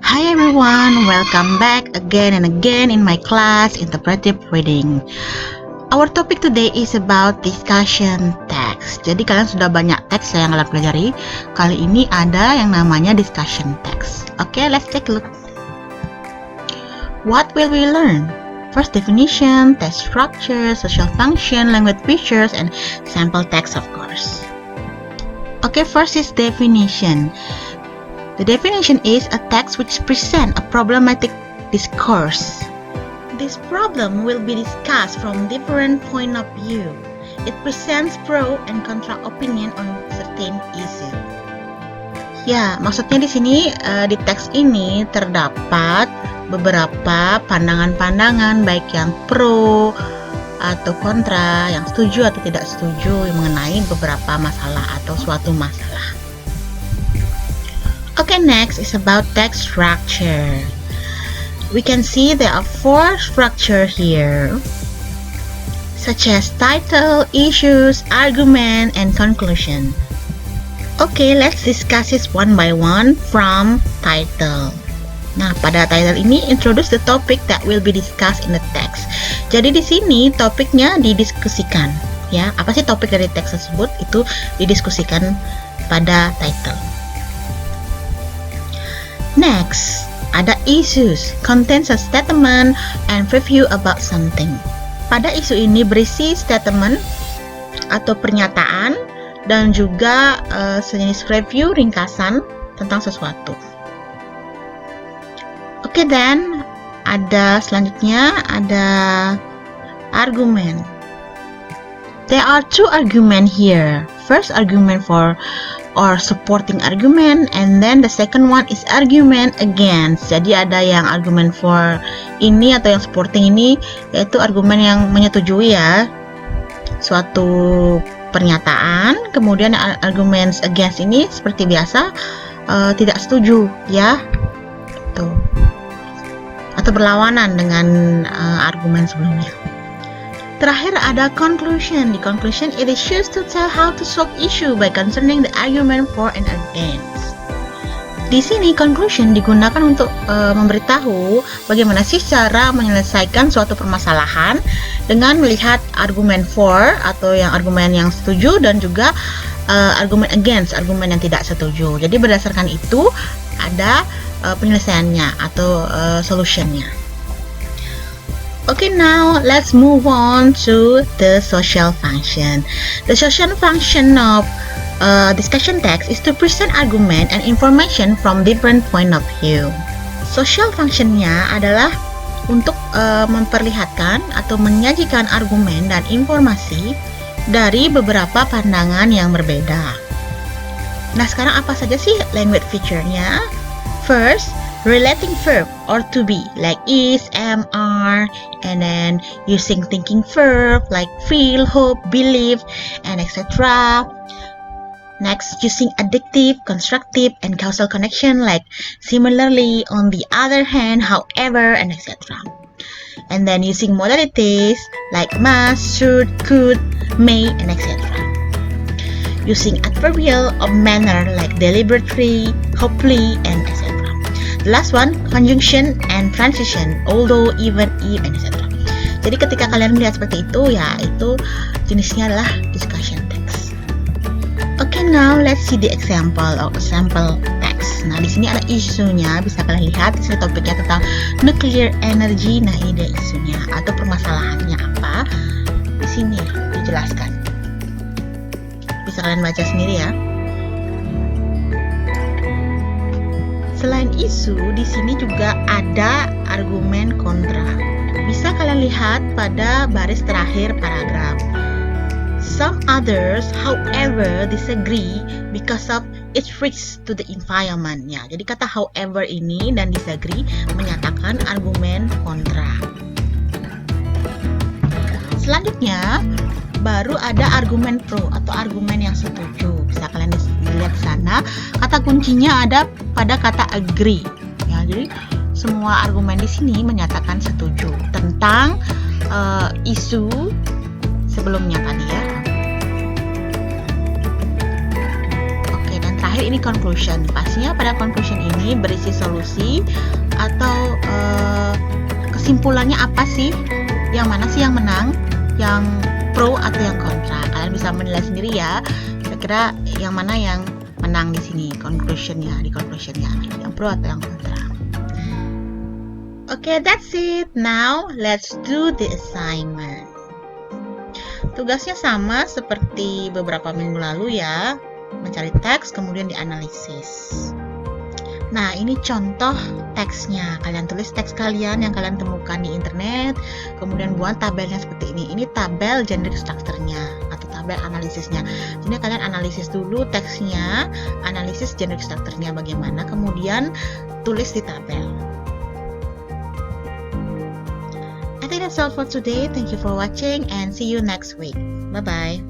Hi everyone, welcome back again and again in my class Interpretive Reading. Our topic today is about discussion text. Jadi kalian sudah banyak teks yang kalian pelajari. Kali ini ada yang namanya discussion text. Okay, let's take a look. What will we learn? First, definition, text structure, social function, language features, and sample text of course. Okay, first is definition. The definition is a text which presents a problematic discourse. This problem will be discussed from different point of view. It presents pro and contra opinion on certain issue. Ya, maksudnya di sini di teks ini terdapat beberapa pandangan-pandangan baik yang pro atau kontra, yang setuju atau tidak setuju mengenai beberapa masalah atau suatu masalah. Okay, next is about text structure. We can see there are 4 structures here, such as title, issues, argument, and conclusion. Okay, let's discuss it one by one from title. Nah, pada title ini introduce the topic that will be discussed in the text. Jadi di sini topiknya didiskusikan, ya. Apa sih topik dari teks tersebut? Itu didiskusikan pada title. Next, ada issues, contains a statement and review about something. Pada isu ini berisi statement atau pernyataan dan juga sejenis review ringkasan tentang sesuatu. Oke, then ada selanjutnya ada argument. There are 2 argument here. First argument for or supporting argument, and then the second one is argument against. Jadi ada yang argument for ini atau yang supporting ini, yaitu argumen yang menyetujui ya suatu pernyataan. Kemudian arguments against ini seperti biasa tidak setuju ya, tuh, atau berlawanan dengan argumen sebelumnya. Terakhir ada conclusion. Di conclusion, it is used to tell how to solve issue by concerning the argument for and against. Di sini conclusion digunakan untuk memberitahu bagaimana sih cara menyelesaikan suatu permasalahan dengan melihat argumen for atau yang argumen yang setuju dan juga argumen against, argumen yang tidak setuju. Jadi berdasarkan itu ada penyelesaiannya atau solutionnya. Okay, now let's move on to the social function. The social function of discussion text is to present argument and information from different point of view. Social functionnya adalah untuk memperlihatkan atau menyajikan argumen dan informasi dari beberapa pandangan yang berbeda. Nah, sekarang apa saja sih language feature-nya? First, relating verb or to be like is, am, are, and then using thinking verb like feel, hope, believe, and etc. Next, using adjective, constructive, and causal connection like similarly, on the other hand, however, and etc. And then using modalities like must, should, could, may, and etc. Using adverbial of manner like deliberately, hopefully, and etc. The last one, conjunction and transition, although, even, if, and etc. Jadi ketika kalian melihat seperti itu, ya itu jenisnya adalah discussion text. Okay, now let's see the example of sample text. Nah, di sini ada isunya, bisa kalian lihat. Di sini topiknya tentang nuclear energy. Nah, ini dia isunya atau permasalahannya apa. Di sini dijelaskan. Bisa kalian baca sendiri ya. Selain isu, di sini juga ada argumen kontra. Bisa kalian lihat pada baris terakhir paragraf. Some others, however, disagree because of its risk to the environment. Ya, jadi kata however ini dan disagree menyatakan argumen kontra. Selanjutnya, baru ada argumen pro atau argumen yang setuju. Bisa kalian lihat di sana. Kata kuncinya ada pada kata agree. Ya, jadi semua argumen di sini menyatakan setuju tentang isu sebelumnya tadi ya. Oke, dan terakhir terakhir ini conclusion. Pastinya pada conclusion ini berisi solusi atau kesimpulannya apa sih? Yang mana sih yang menang? Yang pro atau yang kontra? Kalian bisa menilai sendiri ya. Kira-kira yang mana yang menang di sini conclusionnya, yang pro atau yang kontra. Okay, that's it. Now let's do the assignment. Tugasnya sama seperti beberapa minggu lalu ya, mencari teks kemudian dianalisis. Nah, ini contoh teksnya. Kalian tulis teks kalian yang kalian temukan di internet, kemudian buat tabelnya seperti ini. Ini tabel generic structure-nya atau tabel analisisnya. Jadi kalian analisis dulu teksnya, analisis generic structure-nya bagaimana, kemudian tulis di tabel. I think that's all for today. Thank you for watching and see you next week. Bye-bye.